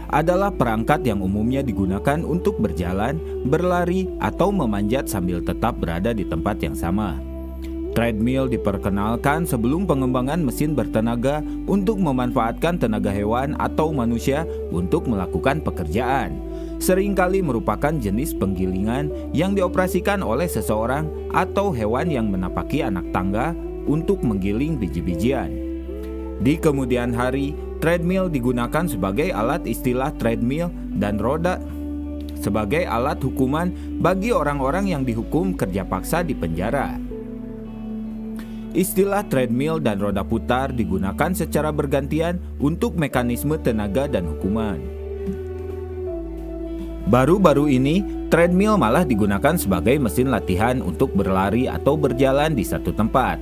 adalah perangkat yang umumnya digunakan untuk berjalan, berlari, atau memanjat sambil tetap berada di tempat yang sama. Treadmill diperkenalkan sebelum pengembangan mesin bertenaga untuk memanfaatkan tenaga hewan atau manusia untuk melakukan pekerjaan. Seringkali merupakan jenis penggilingan yang dioperasikan oleh seseorang atau hewan yang menapaki anak tangga untuk menggiling biji-bijian. Di kemudian hari, treadmill digunakan sebagai alat istilah treadmill dan roda sebagai alat hukuman bagi orang-orang yang dihukum kerja paksa di penjara. Istilah treadmill dan roda putar digunakan secara bergantian untuk mekanisme tenaga dan hukuman. Baru-baru ini, treadmill malah digunakan sebagai mesin latihan untuk berlari atau berjalan di satu tempat.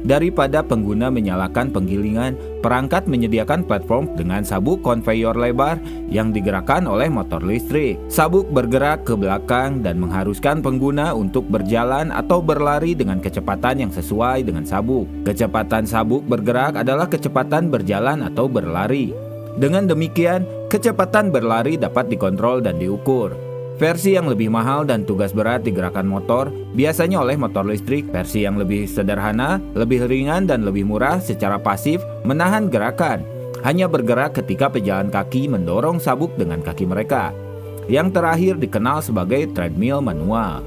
Daripada pengguna menyalakan penggilingan, perangkat menyediakan platform dengan sabuk konveyor lebar yang digerakkan oleh motor listrik. Sabuk bergerak ke belakang dan mengharuskan pengguna untuk berjalan atau berlari dengan kecepatan yang sesuai dengan sabuk. Kecepatan sabuk bergerak adalah kecepatan berjalan atau berlari. Dengan demikian, kecepatan berlari dapat dikontrol dan diukur. Versi yang lebih mahal dan tugas berat digerakkan motor, biasanya oleh motor listrik. Versi yang lebih sederhana, lebih ringan dan lebih murah secara pasif menahan gerakan. Hanya bergerak ketika pejalan kaki mendorong sabuk dengan kaki mereka. Yang terakhir dikenal sebagai treadmill manual.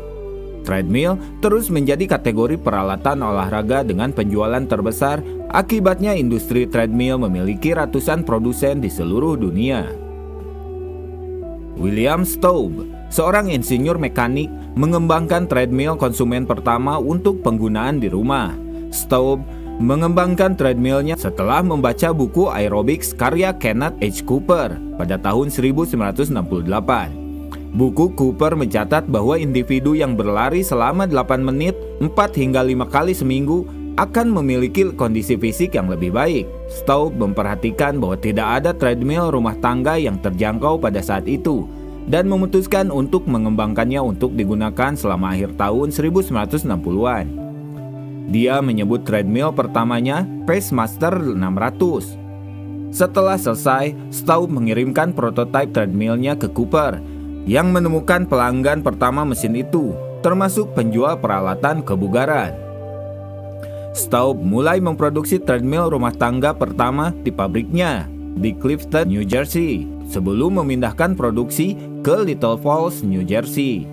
Treadmill terus menjadi kategori peralatan olahraga dengan penjualan terbesar. Akibatnya industri treadmill memiliki ratusan produsen di seluruh dunia. William Staub, seorang insinyur mekanik, mengembangkan treadmill konsumen pertama untuk penggunaan di rumah. Staub mengembangkan treadmillnya setelah membaca buku Aerobics karya Kenneth H. Cooper pada tahun 1968. Buku Cooper mencatat bahwa individu yang berlari selama 8 menit 4 hingga 5 kali seminggu akan memiliki kondisi fisik yang lebih baik. Staub memperhatikan bahwa tidak ada treadmill rumah tangga yang terjangkau pada saat itu dan memutuskan untuk mengembangkannya untuk digunakan selama akhir tahun 1960-an. Dia menyebut treadmill pertamanya Pacemaster 600. Setelah selesai, Staub mengirimkan prototipe treadmillnya ke Cooper yang menemukan pelanggan pertama mesin itu, termasuk penjual peralatan kebugaran. Staub mulai memproduksi treadmill rumah tangga pertama di pabriknya di Clifton, New Jersey, sebelum memindahkan produksi ke Little Falls, New Jersey.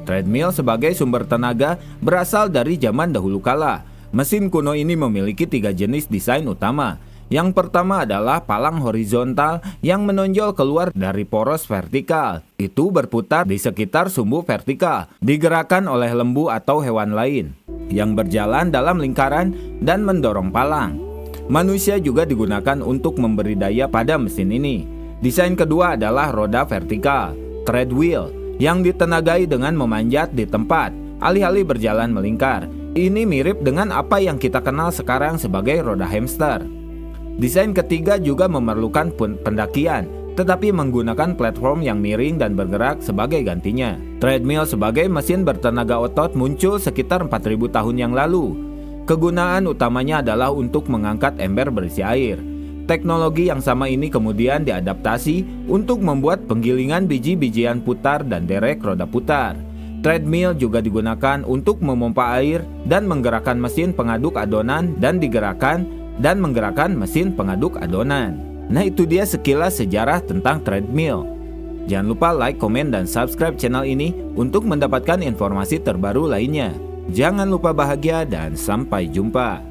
Treadmill sebagai sumber tenaga berasal dari zaman dahulu kala. Mesin kuno ini memiliki 3 jenis desain utama. Yang pertama adalah palang horizontal yang menonjol keluar dari poros vertikal. Itu berputar di sekitar sumbu vertikal, digerakkan oleh lembu atau hewan lain yang berjalan dalam lingkaran dan mendorong palang. Manusia juga digunakan untuk memberi daya pada mesin ini. Desain kedua adalah roda vertikal, tread wheel, yang ditenagai dengan memanjat di tempat, alih-alih berjalan melingkar. Ini mirip dengan apa yang kita kenal sekarang sebagai roda hamster. Desain ketiga juga memerlukan pendakian, tetapi menggunakan platform yang miring dan bergerak sebagai gantinya. Treadmill sebagai mesin bertenaga otot muncul sekitar 4.000 tahun yang lalu. Kegunaan utamanya adalah untuk mengangkat ember berisi air. Teknologi yang sama ini kemudian diadaptasi untuk membuat penggilingan biji-bijian putar dan derek roda putar. Treadmill juga digunakan untuk memompa air dan menggerakkan mesin pengaduk adonan dan menggerakkan mesin pengaduk adonan. Nah, itu dia sekilas sejarah tentang treadmill. Jangan lupa like, komen, dan subscribe channel ini untuk mendapatkan informasi terbaru lainnya. Jangan lupa bahagia dan sampai jumpa.